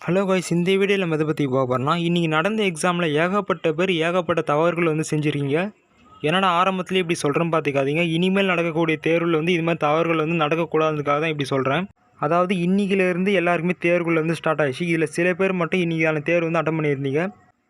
Hello guys, இந்த வீடியோவில் நம்ம இதை பற்றி பார்ப்போம்னா, இன்றைக்கி நடந்த எக்ஸாமில் ஏகப்பட்ட பேர் ஏகப்பட்ட தவறுகள் செஞ்சுருக்கீங்க. என்னடா ஆரம்பத்துலேயே இப்படி சொல்கிறேன்னு பார்த்துக்காதீங்க. இனிமேல் நடக்கக்கூடிய தேர்வில் இது மாதிரி தவறுகள் நடக்கக்கூடாதுக்காக தான் இப்படி சொல்கிறேன். அதாவது இன்றைக்கிலேருந்து எல்லாருக்குமே தேர்வுகள் ஸ்டார்ட் ஆகிடுச்சு. இதில் சில பேர் மட்டும் இன்றைக்கான தேர்வு அட்டன் பண்ணியிருந்தீங்க.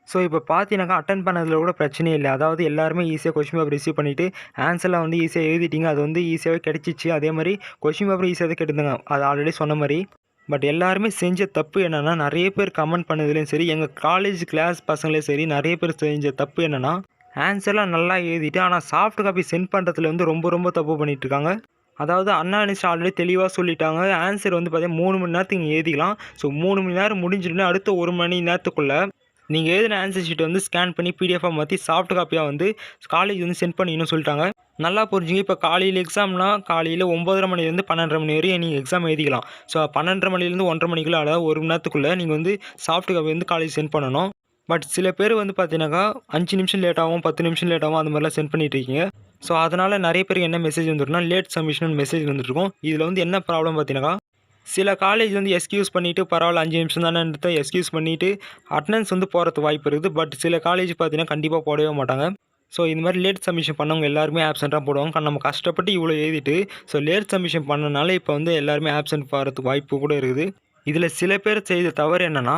ஸோ இப்போ பார்த்தீங்கன்னாக்கா அட்டன் பண்ணதில் கூட பிரச்சனையே இல்லை. அதாவது எல்லாருமே ஈஸியாக கொஸ்டின் பேப்பர் ரிசீவ் பண்ணிவிட்டு ஆன்சர்லாம் ஈஸியாக எழுதிட்டீங்க. அது ஈஸியாகவே கிடச்சிச்சு. அதே மாதிரி கொஸ்டின் பேப்பர் ஈஸியாக தான் கெட்டுதுங்க, அது ஆல்ரெடி சொன்ன மாதிரி. பட் எல்லாருமே செஞ்ச தப்பு என்னென்னா, நிறைய பேர் கமெண்ட் பண்ணதுலேயும் சரி, எங்கள் காலேஜ் கிளாஸ் பசங்களே சரி, நிறைய பேர் செஞ்ச தப்பு என்னென்னா, ஆன்சர்லாம் நல்லா எழுதிட்டு ஆனால் சாஃப்ட் காப்பி சென்ட் பண்ணுறதுல ரொம்ப தப்பு பண்ணிகிட்ருக்காங்க. அதாவது அண்ணா யூனிவர்சிட்டி ஆல்ரெடி தெளிவாக சொல்லிட்டாங்க, ஆன்சர் பார்த்தீங்கன்னா 3 மணி நேரத்துக்கு நீங்கள் எழுதிக்கலாம். ஸோ 3 மணி நேரம் முடிஞ்சிட்டுனா அடுத்த 1 மணி நேரத்துக்குள்ளே நீங்கள் எழுதின ஆன்சர் ஷீட்டை ஸ்கேன் பண்ணி பிடிஎஃபாக மாற்றி சாஃப்ட் காப்பியாக காலேஜ் சென்ட் பண்ணிக்கணும்னு சொல்லிட்டாங்க. நல்லா புரிஞ்சுங்க. இப்போ காலையில் எக்ஸாம்னா காலையில் 9:30 மணிலேருந்து 12:30 மணி வரையும் நீங்கள் எக்ஸாம் எழுதிக்கலாம். ஸோ 12:30 மணிலேருந்து 1:30 மணிக்குள்ளே, அதாவது 1 மணி நேரத்துக்குள்ளே நீங்கள் சாஃப்ட் காப்பி காலேஜ் சென்ட் பண்ணணும். பட் சில பேர் பார்த்தீங்கன்னாக்கா 5 நிமிஷம் லேட் ஆகும், 10 நிமிஷம் லேட் ஆகும், அந்த மாதிரிலாம் சென்ட் பண்ணிட்டு இருக்கீங்க. ஸோ அதனால் நிறைய பேருக்கு என்ன மெசேஜ் வந்துருக்குன்னா, லேட் சப்மிஷன் மெசேஜ் வந்துருக்கும். இதில் என்ன ப்ராப்ளம் பார்த்தீங்கன்னாக்கா, சில காலேஜ் எக்ஸ்கியூஸ் பண்ணிவிட்டு பரவாயில்ல 5 நிமிஷம் தானே எக்ஸ்கியூஸ் பண்ணிவிட்டு அட்டனன்ஸ் போகிறதுக்கு வாய்ப்பு இருக்குது. பட் சில காலேஜ் பார்த்தீங்கன்னா கண்டிப்பாக போடவே மாட்டாங்க. ஸோ இந்த மாதிரி லேட் சப்மிஷன் பண்ணவங்க எல்லாருமே ஆப்சென்ட்டாக போடுவாங்க. நம்ம கஷ்டப்பட்டு இவ்வளோ எழுதிட்டு ஸோ லேட் சப்மிஷன் பண்ணனால இப்போ எல்லாருமே ஆப்சென்ட் போகிறதுக்கு வாய்ப்பு கூட இருக்குது. இதில் சில பேர் செய்த தவறு என்னென்னா,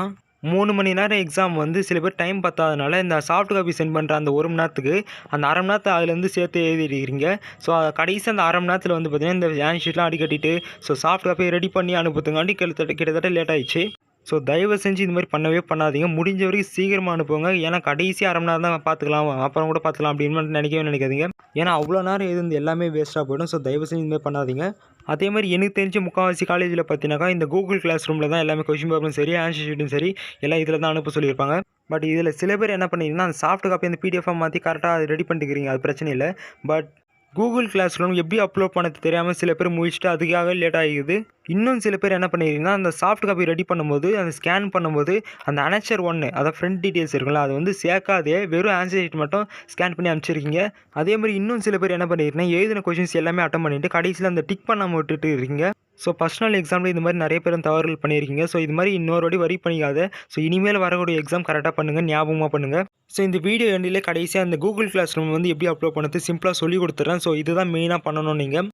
3 மணி நேரம் எக்ஸாம் சில பேர் டைம் பத்தாதனால இந்த சாஃப்ட் காப்பி சென்ட் பண்ணுற அந்த 1 மணி நேரத்துக்கு அந்த அரை மணி நேரத்தை அதுலேருந்து சேர்த்து எழுதிருக்கிறீங்க. ஸோ கடைசி அந்த அரை மணி நேரத்தில் பார்த்தீங்கன்னா இந்த ஆன்சர் ஷீட்லாம் அடிக்கட்டிட்டு ஸோ சாஃப்ட் காப்பியை ரெடி பண்ணி அனுப்புறதுக்காண்டி கிட்டத்தட்ட லேட் ஆகிடுச்சு. ஸோ தயவு செஞ்சு இது மாதிரி பண்ணவே பண்ணாதீங்க. முடிஞ்ச வரைக்கும் சீக்கிரமாக அனுப்புங்க. ஏன்னா கடைசி அரை மணி நேரம் தான் பார்த்துக்கலாம், அப்புறம் கூட பார்த்துக்கலாம் அப்படின்னு நினைக்காதீங்க. ஏன்னா அவ்வளோ நேரம் இது எல்லாமே வேஸ்ட்டாக போய்டும். ஸோ தயவு செஞ்சு இதுமாதிரி பண்ணாதீங்க. அதே மாதிரி எனக்கு தெரிஞ்ச முக்கால்வாசி காலேஜில் பார்த்தீங்கன்னாக்கா இந்த கூகுள் கிளாஸ் ரூமில் தான் எல்லாமே கொஸ்டின் பேப்பரும் சரி, ஆன்சர் ஷீட்டும் சரி, எல்லாம் இதில் தான் அனுப்ப சொல்லியிருப்பாங்க. பட் இதில் சில பேர் என்ன பண்ணிங்கன்னா, அந்த சாஃப்ட் காப்பி அந்த பிடிஎஃபாக மாற்றி கரெக்டாக அது ரெடி பண்ணிக்கிறீங்க, அது பிரச்சனை இல்லை. பட் கூகுள் கிளாஸ் ரூம் எப்படி அப்லோட் பண்ணது தெரியாமல் சில பேர் முடிச்சுட்டு அதுக்காக லேட் ஆகிடுது. இன்னும் சில பேர் என்ன பண்ணிக்கிறீங்கன்னா, அந்த சாஃப்ட் காப்பி ரெடி பண்ணும்போது அந்த ஸ்கேன் பண்ணும்போது அந்த அனெக்சர் 1 அதாவது ஃப்ரண்ட் டீட்டெயில்ஸ் இருக்குல்ல, அது சேர்க்காதே வெறும் ஆன்சர் ஷீட் மட்டும் ஸ்கேன் பண்ணி அனுப்பிச்சிருக்கீங்க. அதே மாதிரி இன்னும் சில பேர் என்ன பண்ணிக்கிறீங்கன்னா, எழுதின கொஷின்ஸ் எல்லாமே அட்டன் பண்ணிவிட்டு கடைசியில் அந்த டிக் பண்ணாமல் விட்டுட்டு இருக்கீங்க. ஸோ பர்சனல் எக்ஸாமில் இது மாதிரி நிறைய பேர் தவறுகள் பண்ணியிருக்கீங்க. ஸோ இது மாதிரி இன்னொரு வாட்டி வரி பண்ணிக்காத. ஸோ இனிமேல் வரக்கூடிய எக்ஸாம் கரெக்டாக பண்ணுங்கள், ஞாபகமாக பண்ணுங்கள். ஸோ இந்த வீடியோ எண்டில் கடைசியாக அந்த கூகுள் கிளாஸ் ரூம் எப்படி அப்லோட் பண்ணுறது சிம்பிளாக சொல்லி கொடுத்துட்றேன். ஸோ இதுதான் மெயினாக பண்ணணும். நீங்கள்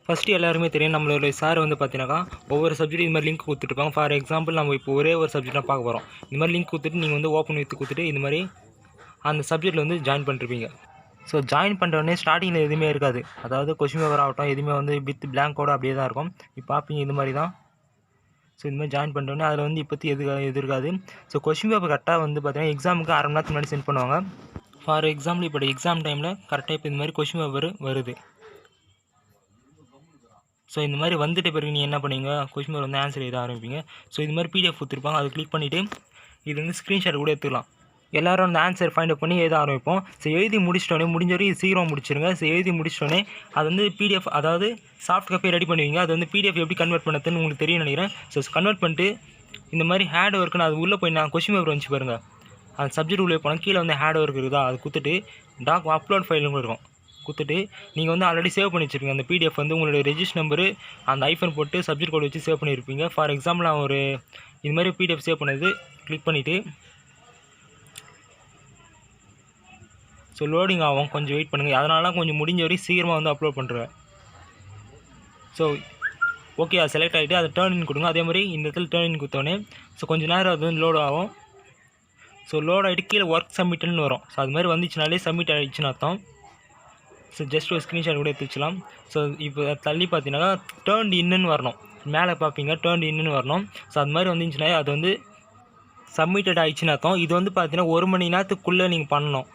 ஃபஸ்ட்டு எல்லாருமே தெரியும், நம்மளோட சார் பார்த்தீங்கன்னாக்கா ஒவ்வொரு சப்ஜெக்ட் இது மாதிரி லிங்க் கொடுத்துருப்பாங்க. ஃபார் எக்ஸாம்பிள் நம்ம இப்போ ஒரே ஒரு சப்ஜெக்டாக பார்க்க போகிறோம். இந்த மாதிரி லிங்க் கொடுத்துட்டு நீங்கள் ஓப்பன் வித் கொடுத்துட்டு இது மாதிரி அந்த சப்ஜெக்டில் ஜாயின் பண்ணிருப்பீங்க. ஸோ ஜாயின் பண்ணுறோடனே ஸ்டார்டிங்கில் எதுவுமே இருக்காது. அதாவது கொஸ்டின் பேப்பர் ஆகட்டும் எதுவுமே வித் பிளாங்கோட அப்படியே தான் இருக்கும். இப்போ பார்ப்பீங்க இது மாதிரி தான். ஸோ இது மாதிரி ஜாயின் பண்ணுறோன்னே அதில் இப்போத்தி எது இருக்காது. ஸோ கொஸ்டின் பேப்பர் கரெக்டாக பார்த்தீங்கன்னா எக்ஸாமுக்கு அரை மணி நேரத்துக்கு முன்னாடி சென்ட் பண்ணுவாங்க. ஃபார் எக்ஸாம்பிள் இப்போ எக்ஸாம் டைமில் கரெக்டாக இப்போ இந்த மாதிரி கொஸ்டின் பேப்பர் வருது. ஸோ இந்த மாதிரி வந்துட்டு பிறகு நீங்கள் என்ன பண்ணுவீங்க, கொஸ்டின் பேப்பர் ஆன்சர் எழுத ஆரம்பிப்பீங்க. ஸோ இது மாதிரி பிடிஎஃப் கொடுத்துருப்பாங்க, அதை கிளிக் பண்ணிவிட்டு இது ஸ்க்ரீன்ஷாட் கூட எடுத்துக்கலாம். எல்லோரும் அந்த ஆன்சர் ஃபைண்ட் அப் பண்ணி எழுத ஆரம்பிப்போம். ஸோ எழுதி முடிச்சிட்டோன்னே முடிஞ்ச வரைக்கும் சீக்கிரம் முடிச்சிருங்க. ஸோ எழுதி முடிச்சிட்டோன்னே அது பிடிஎஃப் அதாவது சாஃப்ட் காப்பியை ரெடி பண்ணுவீங்க. அது பிடிஎஃப் எப்படி கன்வெர்ட் பண்ணதுன்னு உங்களுக்கு தெரியும் நினைக்கிறேன். ஸோ கன்வெர்ட் பண்ணிட்டு இந்த மாதிரி ஹேட் ஒர்க்குன்னு அது உள்ளே போய் நான் கொஸ்டின் பேப்பர் வந்துச்சு பாருங்கள், அந்த சப்ஜெக்ட் உள்ளே போனால் கீழே ஹேட் ஒர்க் இருக்குதா, அது கொடுத்துட்டு டாக் அப்லோட் ஃபைலும் இருக்கும் கொடுத்துட்டு நீங்கள் ஆல்ரெடி சேவ் பண்ணி வச்சுருக்கீங்க. அந்த பிடிஎஃப் உங்களுடைய ரெஜிஸ்டர் நம்பரு அந்த ஐஃபோன் போட்டு சப்ஜெக்ட் கோட் வச்சு சேவ் பண்ணியிருப்பீங்க. ஃபார் எக்ஸாம்பிள் நான் ஒரு இது மாதிரி பிடிஎஃப் சேவ் பண்ணது கிளிக் பண்ணிவிட்டு ஸோ லோடிங் ஆகும், கொஞ்சம் வெயிட் பண்ணுங்கள். அதனால கொஞ்சம் முடிஞ்ச வரைக்கும் சீக்கிரமாக அப்லோட் பண்ணுறேன். ஸோ ஓகே, அது செலக்ட் ஆகிட்டு அதை டேர்ன் இன் கொடுங்க. அதே மாதிரி இந்த இடத்துல டேர்ன் இன் கொடுத்தோன்னே ஸோ கொஞ்சம் நேரம் அது லோட் ஆகும். ஸோ லோட் ஆகிட்டு கீழே ஒர்க் சப்மிட்னு வரும். ஸோ அது மாதிரி வந்துச்சுனாலே சப்மிட் ஆகிடுச்சுன்னு அர்த்தம். ஸோ ஜஸ்ட் ஒரு ஸ்க்ரீன்ஷாட் கூட எடுத்து வச்சுக்கலாம். ஸோ இப்போ தள்ளி பார்த்தீங்கன்னா டேர்ன்ட் இன்னுன்னு வரணும், மேலே பார்ப்பீங்க டேர்ன்ட் இன்னுன்னு வரணும். ஸோ அது மாதிரி வந்துச்சுன்னா அது சப்மிட்டட் ஆகிடுச்சுன்னு அர்த்தம். இது பார்த்தீங்கன்னா 1 மணி நேரத்துக்குள்ளே நீங்கள் பண்ணணும்.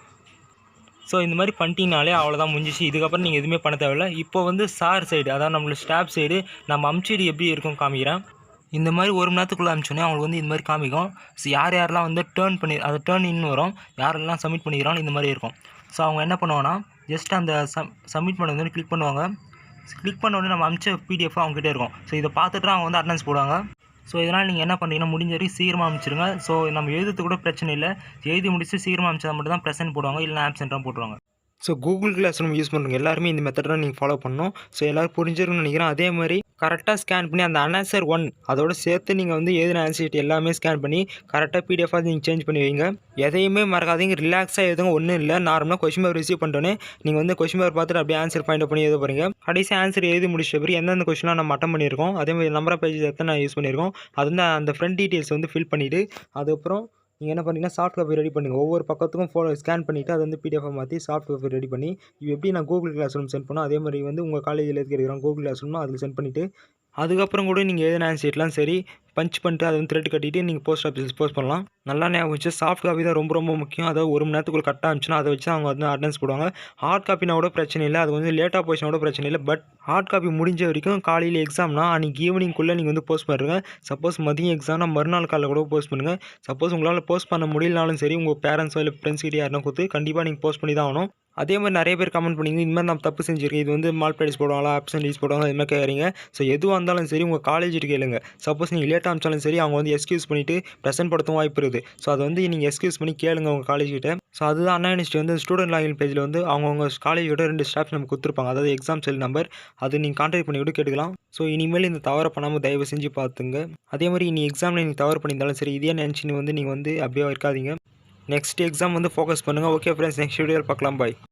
ஸோ இந்த மாதிரி பண்ணிட்டீங்கனாலே அவ்வளோதான் முடிஞ்சிச்சு. இதுக்கப்புறம் நீங்கள் எதுவுமே பண்ண தேவையில்லை. இப்போ சார் சைடு அதாவது நம்மளோட ஸ்டாஃப் சைடு நம்ம அம்சீடு எப்படி இருக்கும் காமிக்கிறேன். இந்த மாதிரி 1 மணி நேரத்துக்குள்ளே அனுப்பிச்சோன்னே அவங்களுக்கு இது மாதிரி காமிக்கும். ஸோ யாரெல்லாம் டேர்ன் பண்ணி அதை டேர்ன் இன் வரும், யாரெல்லாம் சப்மிட் பண்ணிக்கிறாங்க இந்த மாதிரி இருக்கும். ஸோ அவங்க என்ன பண்ணுவாங்கன்னா ஜஸ்ட் அந்த சப்மிட் பண்ண கிளிக் பண்ணுவாங்க. கிளிக் பண்ண உடனே நம்ம அமிச்ச பிடிஎஃப் அவங்ககிட்டே இருக்கும். ஸோ இதை பார்த்துட்டு அவங்க அட்டனன்ஸ் போடுவாங்க. ஸோ இதனால் நீங்கள் என்ன பண்ணுறீங்கன்னா முடிஞ்ச வரைக்கும் சீக்கிரமாக அனுப்பிச்சிருங்க. ஸோ நம்ம எழுதுறது கூட பிரச்சனை இல்லை, எழுதி முடிச்சு சீக்கிரமாக அனுப்பிச்சா மட்டும் தான் ப்ரெசென்ட் போடுவாங்க, இல்லைனா ஆப்சென்ட்டாக போட்டுருவாங்க. So Google Classroom use பண்ணுறவங்க எல்லாருமே இந்த மெத்தட் தான் நீங்கள் ஃபாலோ பண்ணணும். ஸோ எல்லோரும் புரிஞ்சிருக்குன்னு நினைக்கிறேன். அதே மாதிரி கரெக்டாக ஸ்கேன் பண்ணி அந்த அன்ஆன்சர் 1 அதோட சேர்த்து நீங்கள் வந்து எழுதின ஆன்சர் ஷீட் எல்லாமே ஸ்கேன் பண்ணி கரெக்டாக பிடிஎஃபாக நீங்கள் சேஞ்ச் பண்ணி வைங்க. எதையுமே மறக்காதீங்க, ரிலாக்ஸாக எதுவும் ஒன்றும் இல்லை. நார்மலாக கொஸ்டின் பேப்பர் ரிசீவ் பண்ணிட்டோன்னே நீங்கள் வந்து கொஸ்டின் பேப்பர் பார்த்துட்டு அப்படியே ஆன்சர் ஃபைண்ட் பண்ணி எழுத போகிறீங்க. கடைசி ஆன்சர் எழுதி முடிச்ச பிறகு எந்தெந்த கொஸ்டின்லாம் நம்ம அட்டன் பண்ணியிருக்கோம், அதே மாதிரி நம்பர் ஆஃப் பேஜஸ் எத்தனை யூஸ் பண்ணியிருக்கோம், அது வந்து அந்த ஃப்ரண்ட் டீட்டெயில்ஸ் வந்து ஃபில் பண்ணிவிட்டு அதுக்கப்புறம் நீங்கள் என்ன பண்ணீங்கன்னா சாஃப்ட் காப்பி ரெடி பண்ணுங்கள். ஒவ்வொரு பக்கத்துக்கும் ஸ்கேன் பண்ணிவிட்டு அதை வந்து பிடிஎஃபாக மாற்றி சாஃப்ட் காப்பி ரெடி பண்ணி இது எப்படி நான் கூகுள் கிளாஸ் ரூம் சென்ட் பண்ணோம் அதே மாதிரி வந்து உங்கள் காலேஜில் இருக்கிற கூகுள் கிளாஸ் ரூம்னா அதில் சென்ட் பண்ணிவிட்டு அதுக்கப்புறம் கூட நீங்கள் எழுதின ஆன்சர் ஷீட்லாம் சரி பஞ்ச் பண்ணிட்டு அதை வந்து த்ரெட் கட்டிட்டு நீங்கள் போஸ்ட் ஆஃபீஸில் போஸ்ட் பண்ணலாம். நல்லா ஞாபகம் வச்சு சாஃப்ட் காப்பி தான் ரொம்ப ரொம்ப முக்கியம். அதாவது 1 மணி நேரத்துக்குள்ள கரெக்டாக இருந்துச்சுன்னா அதை வச்சு அவங்க வந்து அட்டெண்டன்ஸ் போடுவாங்க. ஹார்ட் காப்பினா கூட பிரச்சனை இல்லை, அது வந்து லேட்டாக போச்சுன்னா கூட பிரச்சனை இல்லை. பட் ஹார்ட் காப்பி முடிஞ்ச வரைக்கும் காலையில் எக்ஸாம்னா அன்றைக்கி ஈவினிங்குள்ளே நீங்கள் வந்து போஸ்ட் பண்ணுறங்க. சப்போஸ் மதியம் எக்ஸாம்னா மறுநாள் காலையில் கூட போஸ்ட் பண்ணுங்கள். சப்போஸ் உங்களால் போஸ்ட் பண்ண முடியலனாலும் சரி உங்கள் பேரண்ட்ஸோ இல்லை ஃப்ரெண்ட்ஸ் கிட்டே யாருன்னா கொடுத்து கண்டிப்பாக நீங்கள் போஸ்ட் பண்ணி தான் ஆகணும். அதே மாதிரி நிறைய பேர் கமெண்ட் பண்ணிங்க இந்த மாதிரி நான் தப்பு செஞ்சுருக்கேன், இது வந்து மால் ப்ராக்டிஸ் போடுவாங்களா ஆப்சன்டீஸ் போடுவாங்க இது மாதிரி கேட்குறீங்க. ஸோ எதுவாக இருந்தாலும் சரி உங்கள் காலேஜிட்டு கேளுங்க. சப்போஸ் நீங்கள் லேட்டாக அனுப்பிச்சாலும் சரி அவங்க வந்து எக்ஸ்கியூஸ் பண்ணிவிட்டு ப்ரெசென்ட் படுத்தவும் வாய்ப்பு இருக்குது. ஸோ அதை வந்து நீங்கள் எக்ஸ்கியூஸ் பண்ணி கேளுங்க உங்கள் காலேஜ்கிட்ட. ஸோ அதுதான் அண்ணா யூனிவர்சிட்டி வந்து ஸ்டூடெண்ட் லாகின் பேஜில் வந்து அவங்கவுங்க காலேஜோட 2 ஸ்டாஃப்ஸ் நமக்கு கொடுத்துருப்பாங்க. அதாவது எக்ஸாம் செல் நம்பர் அது நீங்கள் கான்டாக்ட் பண்ணி கூட கேட்டுக்கலாம். ஸோ இனிமேல் இந்த தவறை பண்ணாமல் தயவு செஞ்சு பார்த்துங்க. அதே மாதிரி இனி எக்ஸாமில் நீங்கள் தவறு பண்ணியிருந்தாலும் சரி இதே நினச்சின்னு வந்து நீங்கள் வந்து அப்படியே இருக்காதீங்க. நெக்ஸ்ட் எக்ஸாம் வந்து ஃபோக்கஸ் பண்ணுங்கள். ஓகே ஃப்ரெண்ட்ஸ், நெக்ஸ்ட் வீடியோவில் பார்க்கலாம். பாய்.